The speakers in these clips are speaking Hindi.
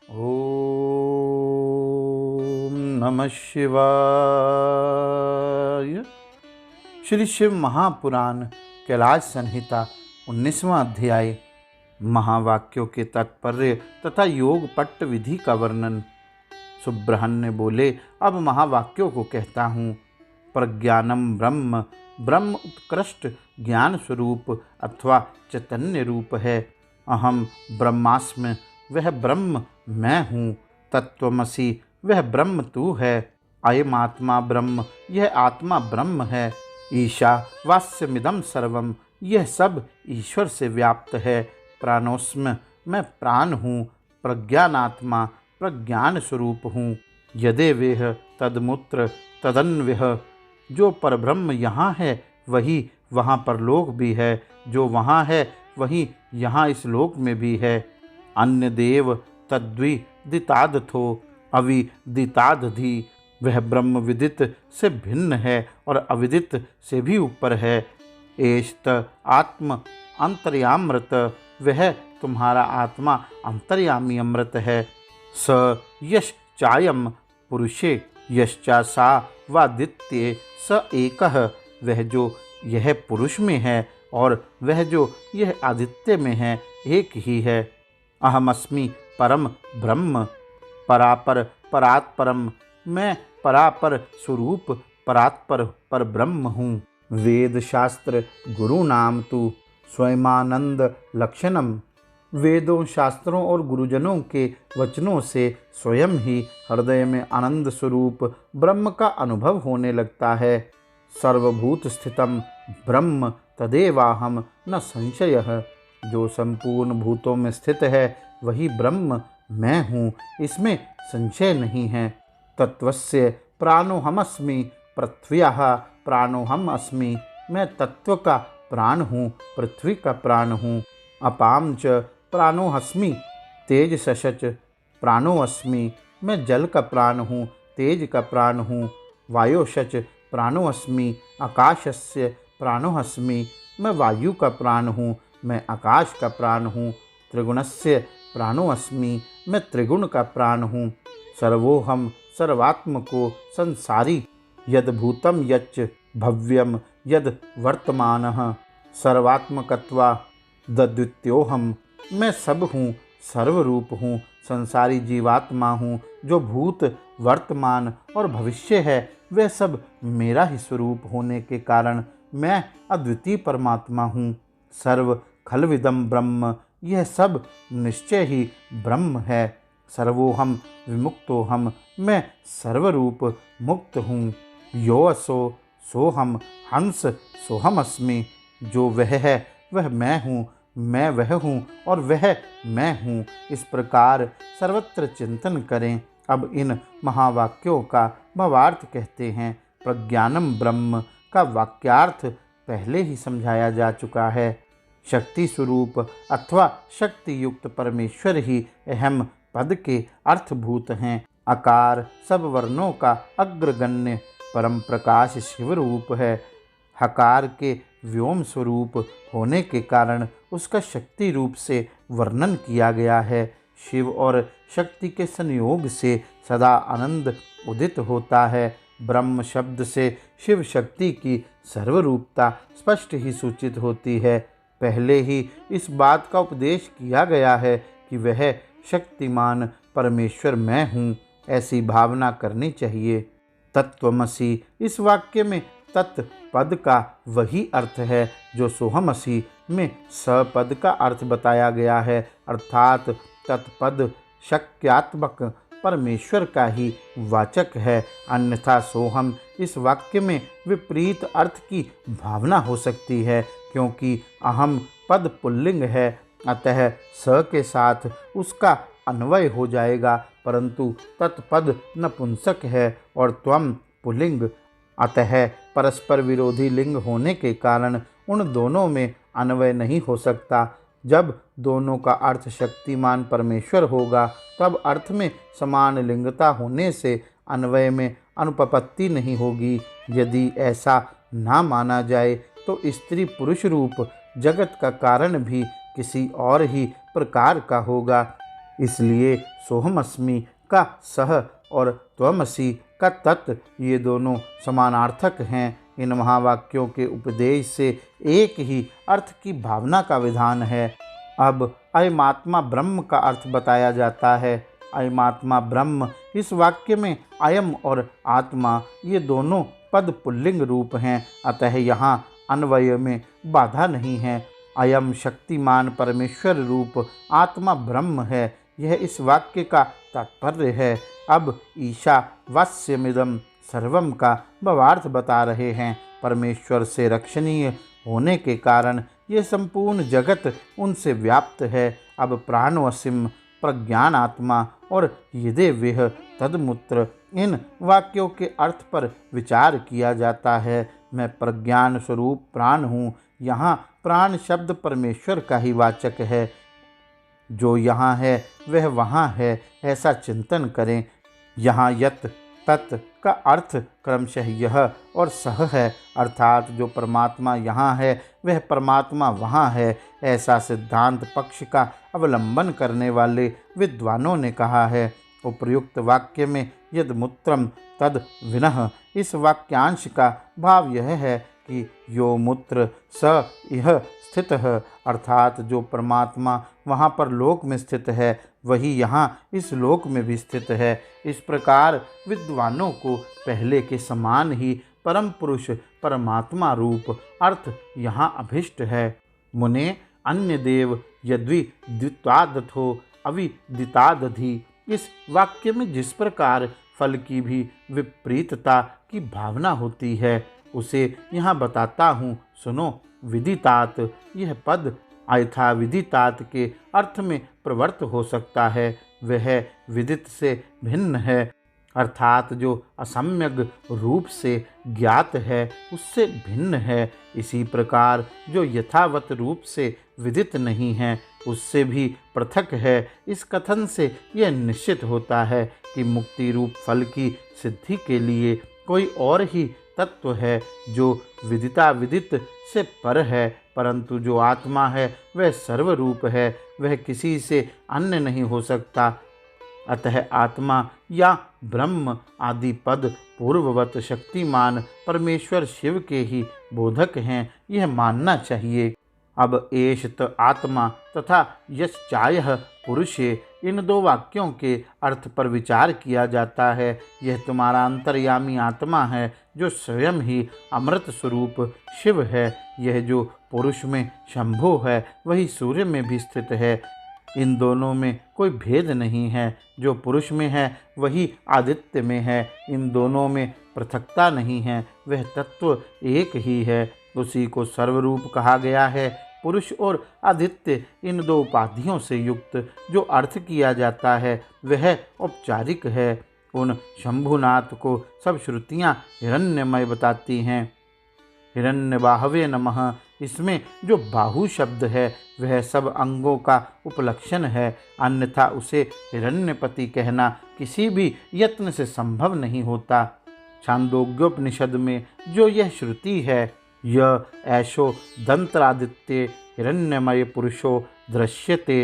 ओम नमः शिवाय। श्री शिव महापुराण कैलाश संहिता 19वां अध्याय महावाक्यों के तात्पर्य तथा योग पट्ट विधि का वर्णन। सुब्रह्मण्य बोले, अब महावाक्यों को कहता हूँ। प्रज्ञानम ब्रह्म, ब्रह्म उत्कृष्ट ज्ञान स्वरूप अथवा चैतन्य रूप है। अहम ब्रह्मास्मि, वह ब्रह्म मैं हूँ। तत्त्वमसि, वह ब्रह्म तू है। अयम आत्मा ब्रह्म, यह आत्मा ब्रह्म है। ईशा वास्यमिदं सर्वम, यह सब ईश्वर से व्याप्त है। प्राणोस्मि, मैं प्राण हूँ। प्रज्ञानात्मा, प्रज्ञान स्वरूप हूँ। यदेवेह तदमुत्र तदन्वह, जो परब्रह्म यहाँ है वही वहाँ परलोक भी है। जो वहाँ है वही यहाँ इस लोक में भी है। अन्य देव तद्विदितादथो अविदितादधि, वह ब्रह्म विदित से भिन्न है और अविदित से भी ऊपर है। एष्त आत्म अंतर्यामृत, वह तुम्हारा आत्मा अंतर्यामी अमृत है। स यश चायम पुरुषे यश्चा सा वादित्ये स एकः, वह जो यह पुरुष में है और वह जो यह आदित्य में है एक ही है। अहमस्मि परम ब्रह्म, परापर परात्परम, मैं परापर स्वरूप परात्पर पर ब्रह्म हूँ। वेद शास्त्र गुरु नाम तु स्वयमानंद लक्षणम, वेदों शास्त्रों और गुरुजनों के वचनों से स्वयं ही हृदय में आनंद स्वरूप ब्रह्म का अनुभव होने लगता है। सर्वभूत स्थितम ब्रह्म तदेवाहम न संशयः, जो संपूर्ण भूतों में स्थित है वही ब्रह्म मैं हूँ, इसमें संशय नहीं है। तत्वस्य प्राणोहमस्मि, पृथ्व्याः प्राणोहम अस्मि, मैं तत्व का प्राण हूँ, पृथ्वी का प्राण हूँ। अपां च प्राणोऽस्मि, तेजसश्च प्राणोऽस्मि, मैं जल का प्राण हूँ, तेज का प्राण हूँ। वायोश्च प्राणोऽस्मि, आकाशस्य प्राणोऽस्मि, मैं वायु का प्राण हूँ, मैं आकाश का प्राण हूँ। त्रिगुणस्य प्राणोऽस्मि, मैं त्रिगुण का प्राण हूँ। सर्वोहम सर्वात्मको संसारी, यद भूतम यच्च भव्यम यद वर्तमानः, सर्वात्मकत्वा द्वितीयोहम, मैं सब हूँ, सर्वरूप हूँ, संसारी जीवात्मा हूँ। जो भूत वर्तमान और भविष्य है वह सब मेरा ही स्वरूप होने के कारण मैं अद्वितीय परमात्मा हूँ। सर्व खलविदम ब्रह्म, यह सब निश्चय ही ब्रह्म है। सर्वोहम विमुक्तोहम, मैं सर्वरूप मुक्त हूँ। यो असो सोहम हंस सोहमस्मि, जो वह है वह मैं हूँ, मैं वह हूँ और वह मैं हूँ। इस प्रकार सर्वत्र चिंतन करें। अब इन महावाक्यों का भावार्थ कहते हैं। प्रज्ञानम ब्रह्म का वाक्यार्थ पहले ही समझाया जा चुका है। शक्ति स्वरूप अथवा शक्ति युक्त परमेश्वर ही अहम पद के अर्थभूत हैं। आकार सब वर्णों का अग्रगण्य परम प्रकाश शिव रूप है। हकार के व्योम स्वरूप होने के कारण उसका शक्ति रूप से वर्णन किया गया है। शिव और शक्ति के संयोग से सदा आनंद उदित होता है। ब्रह्म शब्द से शिव शक्ति की सर्वरूपता स्पष्ट ही सूचित होती है। पहले ही इस बात का उपदेश किया गया है कि वह शक्तिमान परमेश्वर मैं हूँ, ऐसी भावना करनी चाहिए। तत्वमसि, इस वाक्य में तत् पद का वही अर्थ है जो सोहमसि में सपद का अर्थ बताया गया है, अर्थात तत्पद शक्यात्मक परमेश्वर का ही वाचक है। अन्यथा सोहम इस वाक्य में विपरीत अर्थ की भावना हो सकती है, क्योंकि अहम पद पुल्लिंग है, अतः स के साथ उसका अन्वय हो जाएगा, परंतु तत्पद नपुंसक है और त्वम पुल्लिंग, अतः परस्पर विरोधी लिंग होने के कारण उन दोनों में अन्वय नहीं हो सकता। जब दोनों का अर्थ शक्तिमान परमेश्वर होगा तब अर्थ में समान लिंगता होने से अन्वय में अनुपपत्ति नहीं होगी। यदि ऐसा ना माना जाए तो स्त्री पुरुष रूप जगत का कारण भी किसी और ही प्रकार का होगा। इसलिए सोहमस्मि का सह और त्वमसि का तत् ये दोनों समानार्थक हैं। इन महावाक्यों के उपदेश से एक ही अर्थ की भावना का विधान है। अब अयमात्मा ब्रह्म का अर्थ बताया जाता है। अयमात्मा ब्रह्म, इस वाक्य में अयम और आत्मा ये दोनों पद पुल्लिंग रूप हैं, अतः यहाँ अन्वय में बाधा नहीं है। अयम शक्तिमान परमेश्वर रूप आत्मा ब्रह्म है, यह इस वाक्य का तात्पर्य है। अब ईशावास्यमिदं सर्वम का भावार्थ बता रहे हैं। परमेश्वर से रक्षणीय होने के कारण ये संपूर्ण जगत उनसे व्याप्त है। अब प्राणवसिम, प्रज्ञानात्मा और यदेवेह तदमुत्र, इन वाक्यों के अर्थ पर विचार किया जाता है। मैं प्रज्ञान स्वरूप प्राण हूँ। यहाँ प्राण शब्द परमेश्वर का ही वाचक है। जो यहाँ है वह वहाँ है, ऐसा चिंतन करें। यहाँ यत तत् का अर्थ क्रमशः यह और सह है, अर्थात जो परमात्मा यहाँ है वह परमात्मा वहाँ है, ऐसा सिद्धांत पक्ष का अवलंबन करने वाले विद्वानों ने कहा है। उपर्युक्त वाक्य में यद मूत्रम तद विनः, इस वाक्यांश का भाव यह है कि यो मूत्र स इह स्थित है, अर्थात जो परमात्मा वहाँ पर लोक में स्थित है वही यहाँ इस लोक में भी स्थित है। इस प्रकार विद्वानों को पहले के समान ही परम पुरुष परमात्मा रूप अर्थ यहाँ अभिष्ट है। मुने अन्य देव यद्वि द्वित्वादथो अविदितादधि, इस वाक्य में जिस प्रकार फल की भी विपरीतता की भावना होती है उसे यहाँ बताता हूँ, सुनो। विदितात, यह पद अयथा विदितात के अर्थ में प्रवृत्त हो सकता है। वह विदित से भिन्न है, अर्थात जो असम्यग रूप से ज्ञात है उससे भिन्न है। इसी प्रकार जो यथावत रूप से विदित नहीं है उससे भी पृथक है। इस कथन से यह निश्चित होता है कि मुक्ति रूप फल की सिद्धि के लिए कोई और ही तत्व है जो विदिता विदित से पर है, परंतु जो आत्मा है वह सर्वरूप है, वह किसी से अन्य नहीं हो सकता। अतः आत्मा या ब्रह्म आदि पद पूर्ववत शक्तिमान परमेश्वर शिव के ही बोधक हैं, यह मानना चाहिए। अब एषत आत्मा तथा यश्चायः पुरुषे, इन दो वाक्यों के अर्थ पर विचार किया जाता है। यह तुम्हारा अंतर्यामी आत्मा है जो स्वयं ही अमृत स्वरूप शिव है। यह जो पुरुष में शंभु है वही सूर्य में भी स्थित है। इन दोनों में कोई भेद नहीं है। जो पुरुष में है वही आदित्य में है। इन दोनों में पृथकता नहीं है, वह तत्व एक ही है। उसी को सर्वरूप कहा गया है। पुरुष और आदित्य, इन दो उपाधियों से युक्त जो अर्थ किया जाता है वह औपचारिक है। उन शंभुनाथ को सब श्रुतियाँ हिरण्यमय बताती हैं। हिरण्यबाहवे नमः, इसमें जो बाहु शब्द है वह सब अंगों का उपलक्षण है, अन्यथा उसे हिरण्यपति कहना किसी भी यत्न से संभव नहीं होता। छांदोग्योपनिषद में जो यह श्रुति है, यह ऐशो दंत्रादित्ये हिरण्यमय पुरुषो दृश्यते,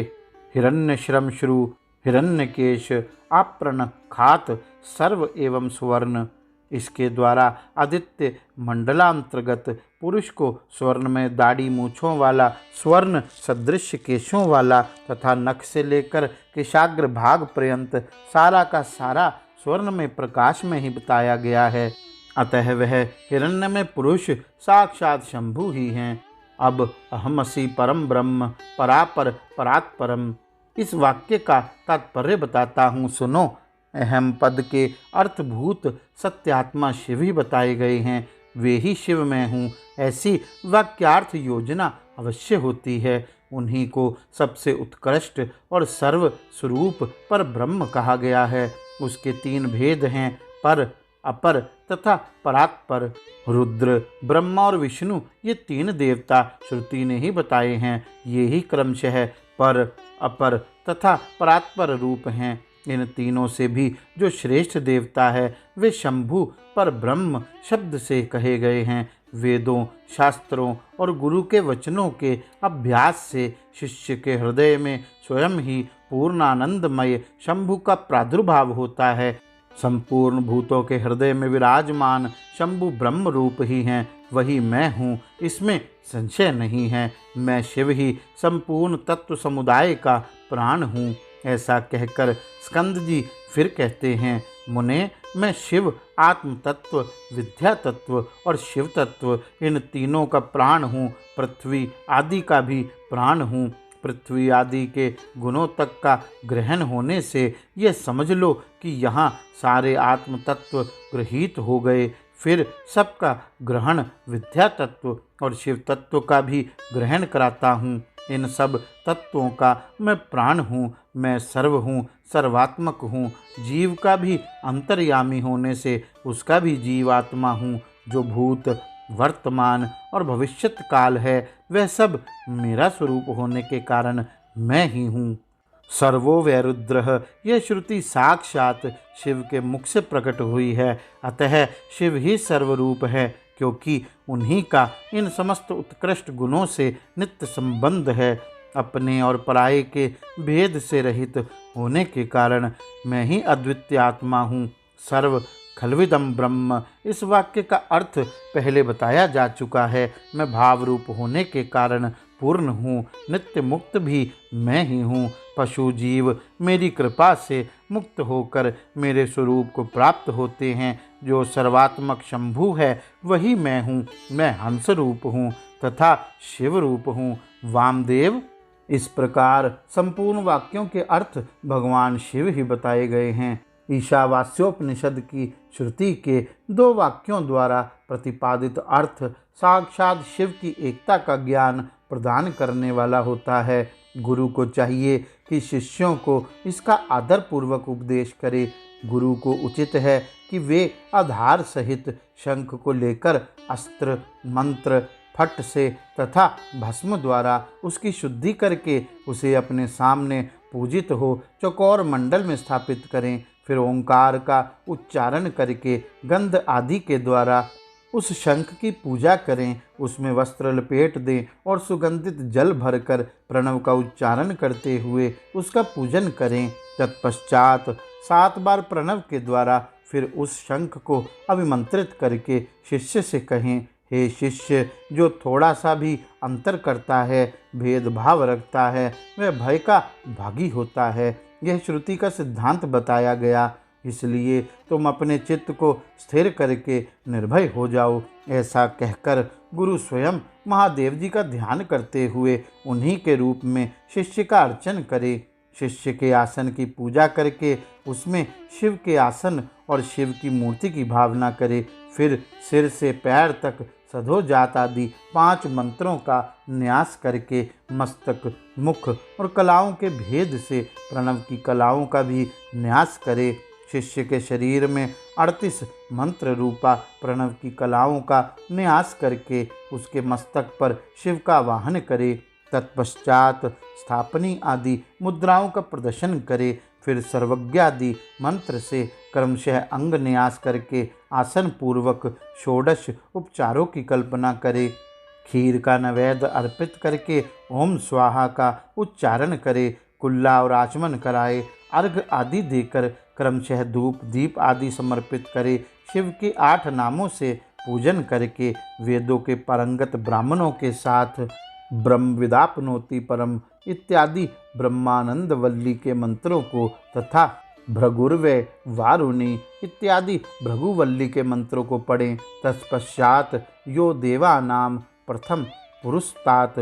हिरण्यश्रमश्रु हिरण्यकेश आप्रणखात सर्व एवं सुवर्ण, इसके द्वारा आदित्य मंडलांतर्गत पुरुष को स्वर्ण में दाढ़ी मूछों वाला, स्वर्ण सदृश केशों वाला तथा नख से लेकर केशाग्र भाग पर्यंत सारा का सारा स्वर्ण में प्रकाश में ही बताया गया है। अतः वह हिरण्य में पुरुष साक्षात शंभु ही हैं। अब अहमसि परम ब्रह्म परापर परात्परम, इस वाक्य का तात्पर्य बताता हूँ, सुनो। अहम पद के अर्थभूत सत्यात्मा शिव ही बताए गए हैं। वे ही शिव मैं हूँ, ऐसी वाक्यार्थ योजना अवश्य होती है। उन्हीं को सबसे उत्कृष्ट और सर्व स्वरूप पर ब्रह्म कहा गया है। उसके तीन भेद हैं, पर, अपर तथा परात्पर। रुद्र, ब्रह्मा और विष्णु, ये तीन देवता श्रुति ने ही बताए हैं। ये ही क्रमशः पर, अपर तथा परात्पर रूप हैं। इन तीनों से भी जो श्रेष्ठ देवता है वे शंभु पर ब्रह्म शब्द से कहे गए हैं। वेदों, शास्त्रों और गुरु के वचनों के अभ्यास से शिष्य के हृदय में स्वयं ही पूर्णानंदमय शंभु का प्रादुर्भाव होता है। संपूर्ण भूतों के हृदय में विराजमान शंभु ब्रह्म रूप ही हैं, वही मैं हूँ, इसमें संशय नहीं है। मैं शिव ही संपूर्ण तत्व समुदाय का प्राण हूँ। ऐसा कहकर स्कंद जी फिर कहते हैं, मुने, मैं शिव, आत्म तत्व, विद्या तत्व और शिव तत्व, इन तीनों का प्राण हूँ। पृथ्वी आदि का भी प्राण हूँ। पृथ्वी आदि के गुणों तक का ग्रहण होने से ये समझ लो कि यहाँ सारे आत्म तत्व गृहीत हो गए। फिर सबका ग्रहण विद्या तत्व और शिव तत्व का भी ग्रहण कराता हूँ। इन सब तत्वों का मैं प्राण हूँ। मैं सर्व हूँ, सर्वात्मक हूँ। जीव का भी अंतर्यामी होने से उसका भी जीवात्मा हूँ। जो भूत, वर्तमान और भविष्यत काल है, वह सब मेरा स्वरूप होने के कारण मैं ही हूँ। सर्वो वैरुद्रः, यह श्रुति साक्षात शिव के मुख से प्रकट हुई है। अतः शिव ही सर्वरूप है, क्योंकि उन्हीं का इन समस्त उत्कृष्ट गुणों से नित्य संबंध है। अपने और पराये के भेद से रहित होने के कारण मैं ही अद्वितीय आत्मा हूँ। सर्व खल्विदम ब्रह्म, इस वाक्य का अर्थ पहले बताया जा चुका है। मैं भाव रूप होने के कारण पूर्ण हूँ। नित्य मुक्त भी मैं ही हूँ। पशु जीव मेरी कृपा से मुक्त होकर मेरे स्वरूप को प्राप्त होते हैं। जो सर्वात्मक शंभु है वही मैं हूँ। मैं हंस रूप हूँ तथा शिव रूप हूँ। वामदेव, इस प्रकार संपूर्ण वाक्यों के अर्थ भगवान शिव ही बताए गए हैं। ईशावास्योपनिषद की श्रुति के 2 वाक्यों द्वारा प्रतिपादित अर्थ साक्षात शिव की एकता का ज्ञान प्रदान करने वाला होता है। गुरु को चाहिए कि शिष्यों को इसका आदरपूर्वक उपदेश करे। गुरु को उचित है कि वे आधार सहित शंख को लेकर अस्त्र, मंत्र, फट से तथा भस्म द्वारा उसकी शुद्धि करके उसे अपने सामने पूजित हो चौकोर मंडल में स्थापित करें। फिर ओंकार का उच्चारण करके गंध आदि के द्वारा उस शंख की पूजा करें। उसमें वस्त्र लपेट दें और सुगंधित जल भरकर प्रणव का उच्चारण करते हुए उसका पूजन करें। तत्पश्चात 7 बार प्रणव के द्वारा फिर उस शंख को अभिमंत्रित करके शिष्य से कहें, हे शिष्य, जो थोड़ा सा भी अंतर करता है, भेदभाव रखता है, वह भय का भागी होता है। यह श्रुति का सिद्धांत बताया गया, इसलिए तुम अपने चित्त को स्थिर करके निर्भय हो जाओ। ऐसा कहकर गुरु स्वयं महादेव जी का ध्यान करते हुए उन्हीं के रूप में शिष्य का अर्चन करे। शिष्य के आसन की पूजा करके उसमें शिव के आसन और शिव की मूर्ति की भावना करे। फिर सिर से पैर तक सधोजात आदि 5 मंत्रों का न्यास करके मस्तक, मुख और कलाओं के भेद से प्रणव की कलाओं का भी न्यास करे। शिष्य के शरीर में 38 मंत्र रूपा प्रणव की कलाओं का न्यास करके उसके मस्तक पर शिव का वाहन करे। तत्पश्चात स्थापनी आदि मुद्राओं का प्रदर्शन करे। फिर सर्वज्ञादि मंत्र से क्रमशः अंग न्यास करके आसन पूर्वक 16 उपचारों की कल्पना करे। खीर का नैवेद्य अर्पित करके ओम स्वाहा का उच्चारण करे। कुल्ला और आचमन कराए। अर्घ आदि देकर क्रमशः धूप दीप आदि समर्पित करे। शिव के 8 नामों से पूजन करके वेदों के पारंगत ब्राह्मणों के साथ ब्रह्मविदाप्नोति परम इत्यादि ब्रह्मानंद वल्ली के मंत्रों को तथा भृगुर्वे वारुणी इत्यादि भृगुवल्ली के मंत्रों को पढ़ें। तत्पश्चात यो देवानाम प्रथम पुरुस्तात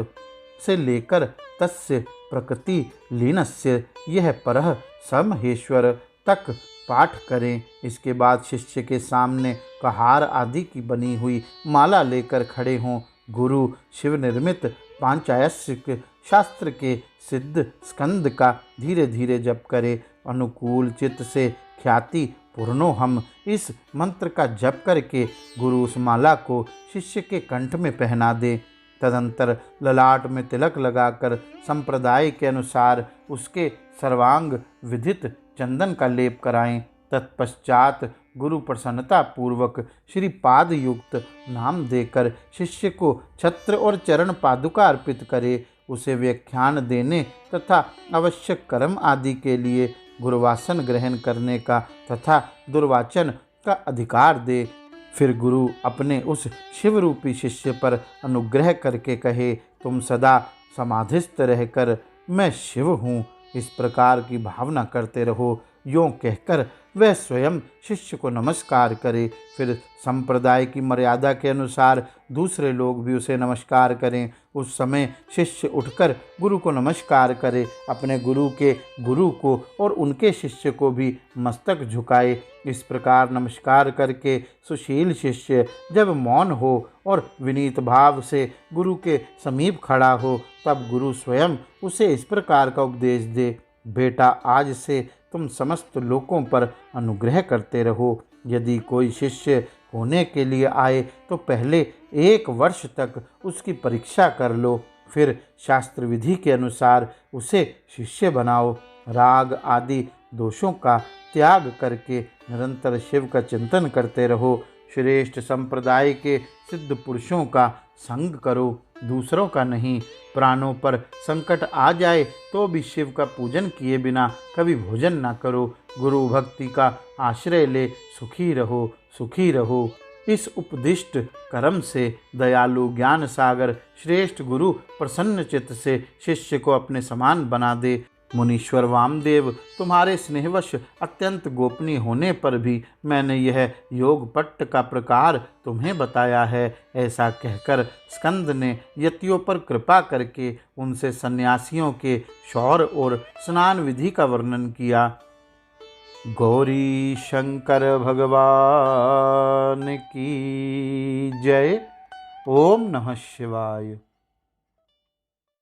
से लेकर तस्य प्रकृति लीनस्य यह परः समहेश्वर तक पाठ करें। इसके बाद शिष्य के सामने कहार आदि की बनी हुई माला लेकर खड़े हों। गुरु शिव निर्मित पांचायस्यिक शास्त्र के सिद्ध स्कंद का धीरे धीरे जप करे। अनुकूल चित्त से ख्याति पूर्णो हम इस मंत्र का जप करके गुरु उस माला को शिष्य के कंठ में पहना दे। तदंतर ललाट में तिलक लगाकर संप्रदाय के अनुसार उसके सर्वांग विधित चंदन का लेप कराएं। तत्पश्चात गुरु प्रसन्नता पूर्वक श्रीपाद युक्त नाम देकर शिष्य को छत्र और चरण पादुका अर्पित करे। उसे व्याख्यान देने तथा आवश्यक कर्म आदि के लिए गुरुवासन ग्रहण करने का तथा दुर्वाचन का अधिकार दे। फिर गुरु अपने उस शिव रूपी शिष्य पर अनुग्रह करके कहे, तुम सदा समाधिस्थ रहकर मैं शिव हूँ, इस प्रकार की भावना करते रहो। यों कहकर वह स्वयं शिष्य को नमस्कार करे। फिर संप्रदाय की मर्यादा के अनुसार दूसरे लोग भी उसे नमस्कार करें। उस समय शिष्य उठकर गुरु को नमस्कार करे, अपने गुरु के गुरु को और उनके शिष्य को भी मस्तक झुकाए। इस प्रकार नमस्कार करके सुशील शिष्य जब मौन हो और विनीत भाव से गुरु के समीप खड़ा हो, तब गुरु स्वयं उसे इस प्रकार का उपदेश दे, बेटा आज से तुम समस्त लोकों पर अनुग्रह करते रहो। यदि कोई शिष्य होने के लिए आए तो पहले 1 वर्ष तक उसकी परीक्षा कर लो, फिर शास्त्र विधि के अनुसार उसे शिष्य बनाओ। राग आदि दोषों का त्याग करके निरंतर शिव का चिंतन करते रहो। श्रेष्ठ संप्रदाय के सिद्ध पुरुषों का संग करो, दूसरों का नहीं। प्राणों पर संकट आ जाए तो भी शिव का पूजन किए बिना कभी भोजन ना करो। गुरु भक्ति का आश्रय ले सुखी रहो, सुखी रहो। इस उपदिष्ट कर्म से दयालु ज्ञान सागर श्रेष्ठ गुरु प्रसन्न चित्त से शिष्य को अपने समान बना दे। मुनीश्वर वामदेव, तुम्हारे स्नेहवश अत्यंत गोपनीय होने पर भी मैंने यह योग पट्ट का प्रकार तुम्हें बताया है। ऐसा कहकर स्कंद ने यतियों पर कृपा करके उनसे सन्यासियों के शौर और स्नान विधि का वर्णन किया। गौरी शंकर भगवान की जय। ओम नमः शिवाय।